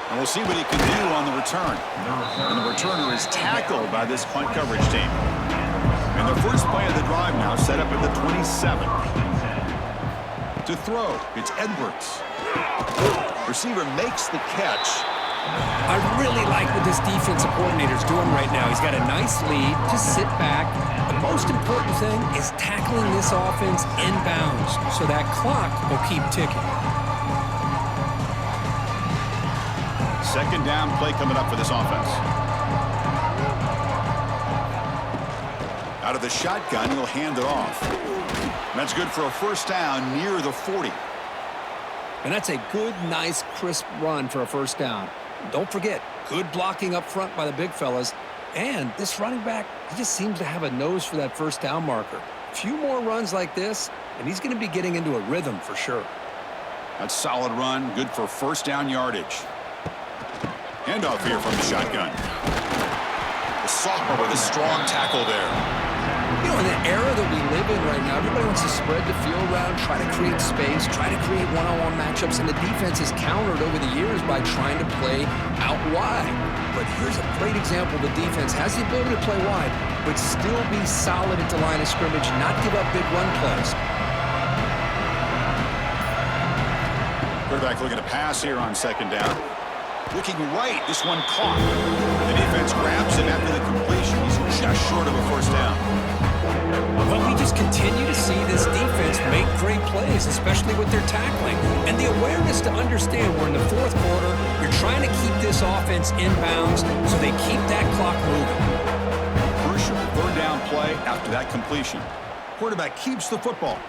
And we'll see what he can do on the return. And the returner is tackled by this punt coverage team. And the first play of the drive now set up at the 27. To throw, it's Edwards. Receiver makes the catch. I really like what this defensive coordinator's doing right now. He's got a nice lead. Just sit back. The most important thing is tackling this offense inbounds so that clock will keep ticking. Second down play coming up for this offense. Out of the shotgun, he'll hand it off. And that's good for a first down near the 40. And that's a good, nice, crisp run for a first down. Don't forget, good blocking up front by the big fellas. And this running back, he just seems to have a nose for that first down marker. A few more runs like this, and he's going to be getting into a rhythm for sure. That's solid run, good for first down yardage. Handoff here from the shotgun. The sophomore with a strong tackle there. You know, in the era that we live in right now, everybody wants to spread the field around, try to create space, try to create one-on-one matchups, and the defense is countered over the years by trying to play out wide. But here's a great example. The defense has the ability to play wide, but still be solid at the line of scrimmage, not give up big run plays. Quarterback looking to pass here on second down. Looking right, this one caught. The defense grabs him after the completion. He's just short of a first down. But we just continue to see this defense make great plays, especially with their tackling. And the awareness to understand we're in the fourth quarter, you're trying to keep this offense in bounds so they keep that clock moving. Crucial third down play after that completion. Quarterback keeps the football.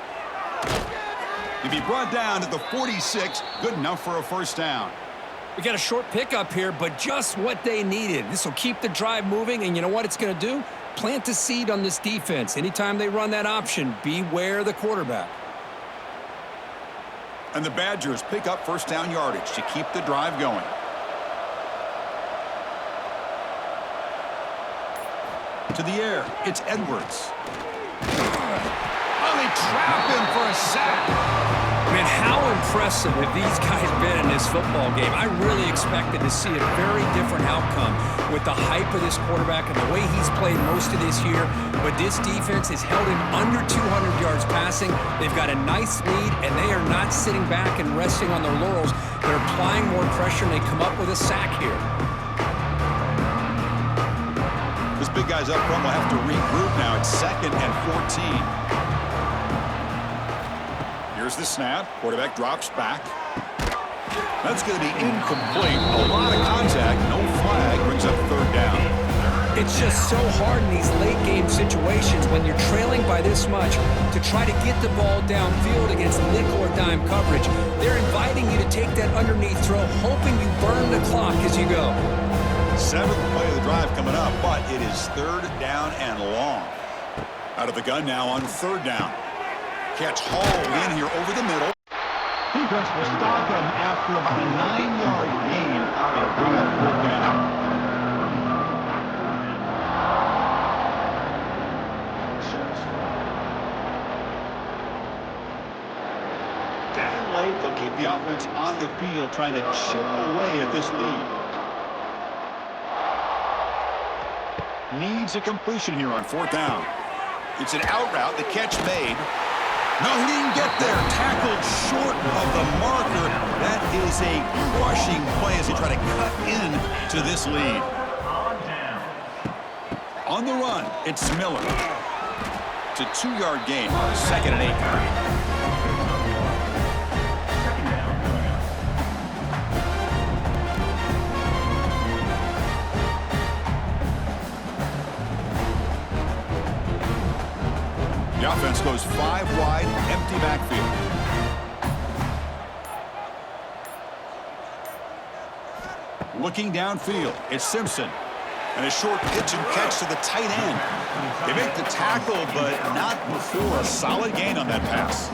To be brought down at the 46, good enough for a first down. We got a short pickup here, but just what they needed. This will keep the drive moving, and you know what it's going to do? Plant a seed on this defense. Anytime they run that option, beware the quarterback. And the Badgers pick up first down yardage to keep the drive going. To the air, it's Edwards. Oh, they trap him for a sack. Man, how impressive have these guys been in this football game? I really expected to see a very different outcome with the hype of this quarterback and the way he's played most of this year. But this defense has held him under 200 yards passing. They've got a nice lead, and they are not sitting back and resting on their laurels. They're applying more pressure, and they come up with a sack here. This big guy's up front will have to regroup now. It's 2nd and 14. Here's the snap. Quarterback drops back. That's going to be incomplete. A lot of contact. No flag. Brings up third down. It's just so hard in these late-game situations when you're trailing by this much to try to get the ball downfield against nickel or dime coverage. They're inviting you to take that underneath throw, hoping you burn the clock as you go. 7th play of the drive coming up, but it is third down and long. Out of the gun now on third down. Catch hauled in here over the middle. Defense will stop him after about a 9-yard gain on a fourth down. Down late, they'll keep the offense on the field, trying to chip away at this lead. Needs a completion here on fourth down. It's an out route, the catch made. No, he didn't get there. Tackled short of the marker. That is a crushing play as they try to cut in to this lead. On the run, it's Miller. It's a 2-yard gain. 2nd and 8. The offense goes 5 wide, empty backfield. Looking downfield, it's Simpson. And a short pitch and catch to the tight end. They make the tackle, but not before a solid gain on that pass.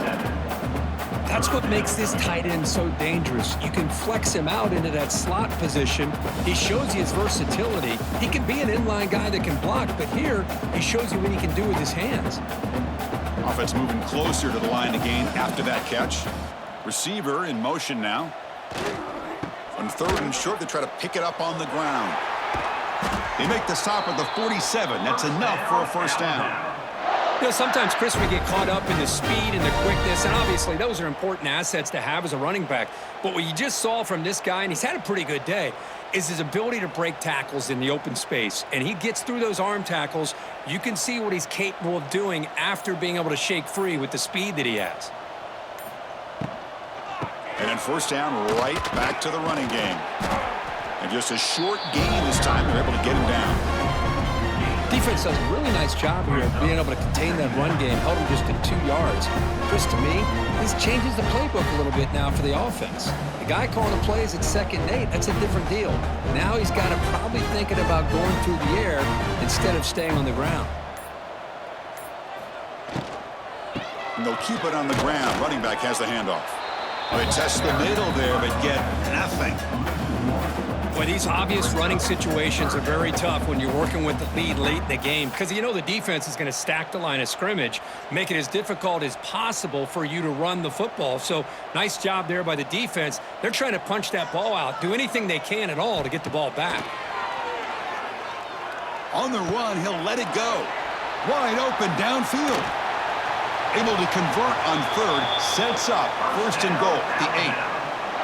That's what makes this tight end so dangerous. You can flex him out into that slot position. He shows you his versatility. He can be an inline guy that can block, but here he shows you what he can do with his hands. Offense moving closer to the line to gain after that catch. Receiver in motion now. On 3rd and short, they try to pick it up on the ground. They make the stop at the 47. That's enough for a first down. You know, sometimes, Chris, we get caught up in the speed and the quickness, and obviously those are important assets to have as a running back. But what you just saw from this guy, and he's had a pretty good day, is his ability to break tackles in the open space. And he gets through those arm tackles. You can see what he's capable of doing after being able to shake free with the speed that he has. And then first down, right back to the running game. And just a short gain this time, they're able to get him down. Defense does a really nice job here of being able to contain that run game, held him just at 2 yards. Chris, to me, this changes the playbook a little bit now for the offense. The guy calling the plays at 2nd and 8, that's a different deal. Now he's got to probably thinking about going through the air instead of staying on the ground. And they'll keep it on the ground. Running back has the handoff. They test the middle there, but get nothing. Boy, these obvious running situations are very tough when you're working with the lead late in the game because you know the defense is going to stack the line of scrimmage, make it as difficult as possible for you to run the football. So nice job there by the defense. They're trying to punch that ball out, do anything they can at all to get the ball back. On the run, he'll let it go. Wide open downfield. Able to convert on 3rd, sets up 1st and goal, the 8.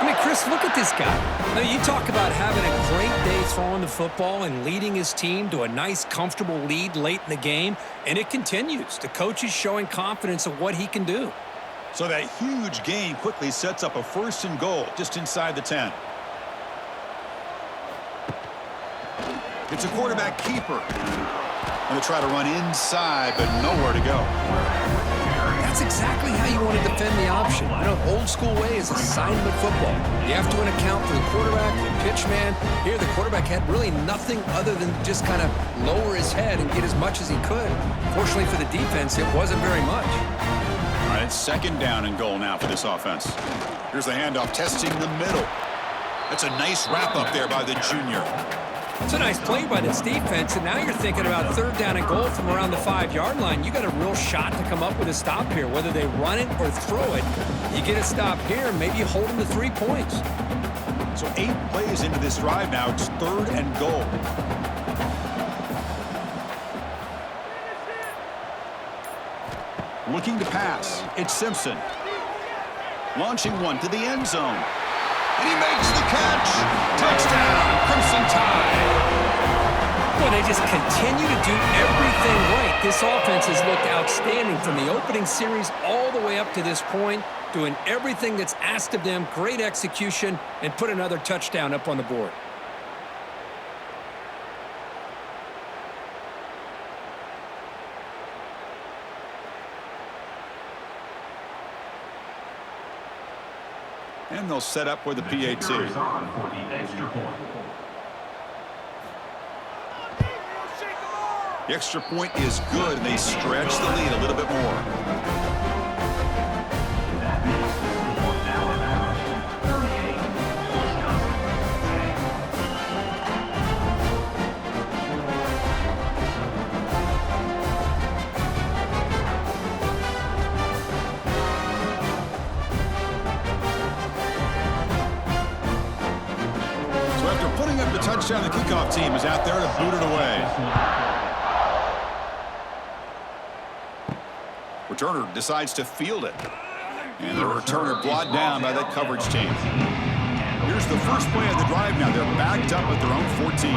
I mean, Chris, look at this guy. Now, you talk about having a great day throwing the football and leading his team to a nice, comfortable lead late in the game, and it continues. The coach is showing confidence of what he can do. So that huge gain quickly sets up a 1st and goal just inside the 10. It's a quarterback keeper. Going to try to run inside, but nowhere to go. That's exactly how you want to defend the option. You know, old school way is assignment football. You have to account for the quarterback, the pitch man. Here, the quarterback had really nothing other than just kind of lower his head and get as much as he could. Fortunately for the defense, it wasn't very much. All right, it's 2nd down and goal now for this offense. Here's the handoff, testing the middle. That's a nice wrap up there by the junior. It's a nice play by this defense, and now you're thinking about 3rd down and goal from around the 5-yard line. You got a real shot to come up with a stop here, whether they run it or throw it. You get a stop here, maybe you hold them to 3 points. So 8 plays into this drive now. It's 3rd and goal. Looking to pass. It's Simpson. Launching one to the end zone. And he makes the catch. Touchdown, Crimson Tide. Well, they just continue to do everything right. This offense has looked outstanding from the opening series all the way up to this point, doing everything that's asked of them, great execution, and put another touchdown up on the board. And they'll set up with the PAT. The extra point is good, and they stretch the lead a little bit more. Touchdown, the kickoff team is out there to boot it away. Returner decides to field it. And the returner brought down by that coverage team. Here's the first play of the drive now. They're backed up at their own 14.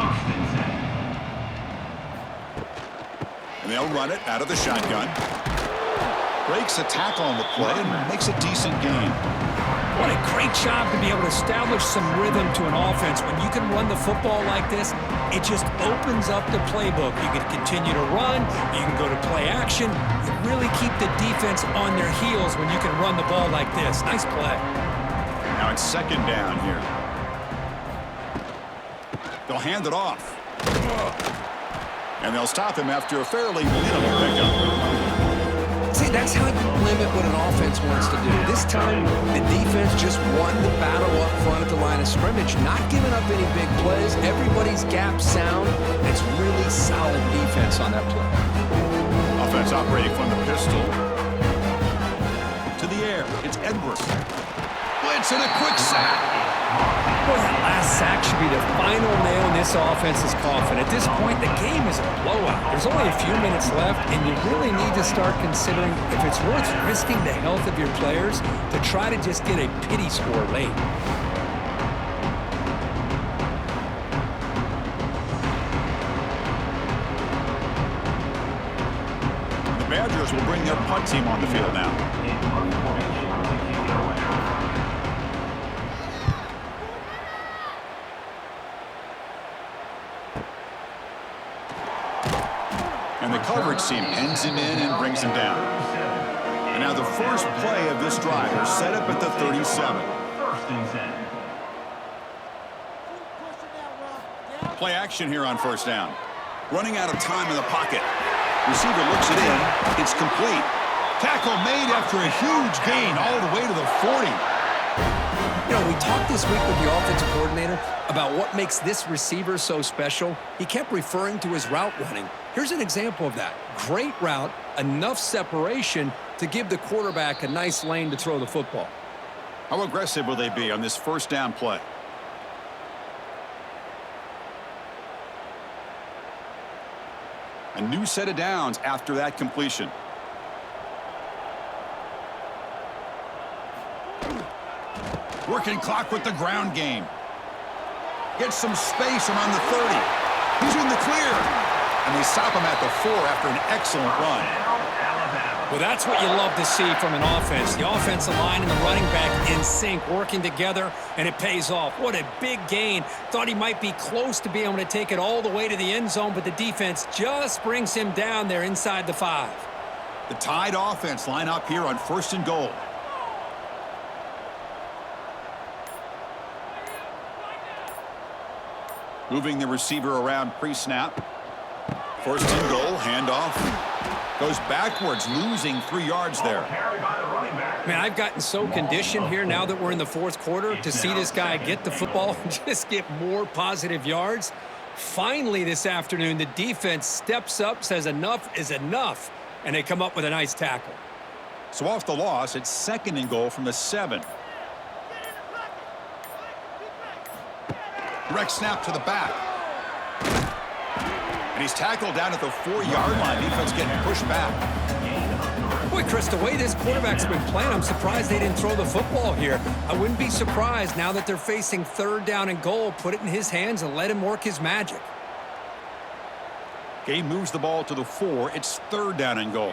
And they'll run it out of the shotgun. Breaks a tackle on the play and makes a decent gain. What a great job to be able to establish some rhythm to an offense. When you can run the football like this, it just opens up the playbook. You can continue to run. You can go to play action. You really keep the defense on their heels when you can run the ball like this. Nice play. Now it's 2nd down here. They'll hand it off. And they'll stop him after a fairly minimal pickup. See, that's how you limit what an offense wants to do. This time, the defense just won the battle up front at the line of scrimmage, not giving up any big plays. Everybody's gap sound. It's really solid defense on that play. Offense operating from the pistol. To the air. It's Edwards. Blitz and a quick sack. Boy, that last sack should be the final nail in this offense's coffin. At this point, the game is a blowout. There's only a few minutes left, and you really need to start considering if it's worth risking the health of your players to try to just get a pity score late. The Badgers will bring their punt team on the field now. And the coverage team pins him in and brings him down. And now the first play of this drive is set up at the 37. First and 10. Play action here on first down. Running out of time in the pocket. Receiver looks it in. It's complete. Tackle made after a huge gain all the way to the 40. You know, we talked this week with the offensive coordinator about what makes this receiver so special. He kept referring to his route running. Here's an example of that. Great route, enough separation to give the quarterback a nice lane to throw the football. How aggressive will they be on this first down play? A new set of downs after that completion. Working clock with the ground game. Gets some space around the 30. He's in the clear. And they stop him at the 4 after an excellent run. Well, that's what you love to see from an offense. The offensive line and the running back in sync, working together, and it pays off. What a big gain. Thought he might be close to being able to take it all the way to the end zone, but the defense just brings him down there inside the 5. The Tide offense line up here on first and goal. Moving the receiver around pre-snap. First and goal, handoff. Goes backwards, losing 3 yards there. Man, I've gotten so conditioned here now that we're in the 4th quarter to see this guy get the football and just get more positive yards. Finally this afternoon, the defense steps up, says enough is enough, and they come up with a nice tackle. So off the loss, it's second and goal from the 7. Direct snap to the back. And he's tackled down at the 4-yard line. Defense getting pushed back. Boy, Chris, the way this quarterback's been playing, I'm surprised they didn't throw the football here. I wouldn't be surprised now that they're facing 3rd down and goal. Put it in his hands and let him work his magic. Game moves the ball to the 4. It's 3rd down and goal.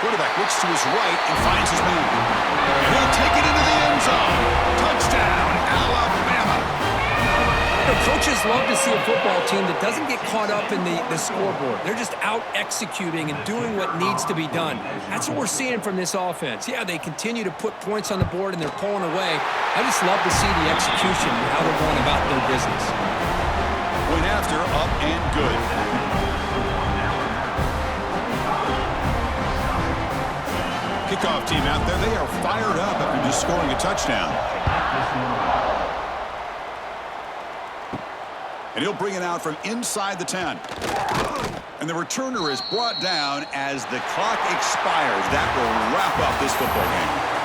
Quarterback looks to his right and finds his man. And he'll take it into the end zone. Touchdown, Alabama. You know, coaches love to see a football team that doesn't get caught up in the scoreboard. They're just out executing and doing what needs to be done. That's what we're seeing from this offense. Yeah, they continue to put points on the board and they're pulling away. I just love to see the execution and how they're going about their business. Point after, up and good. Kickoff team out there, they are fired up after just scoring a touchdown. And he'll bring it out from inside the 10. And the returner is brought down as the clock expires. That will wrap up this football game.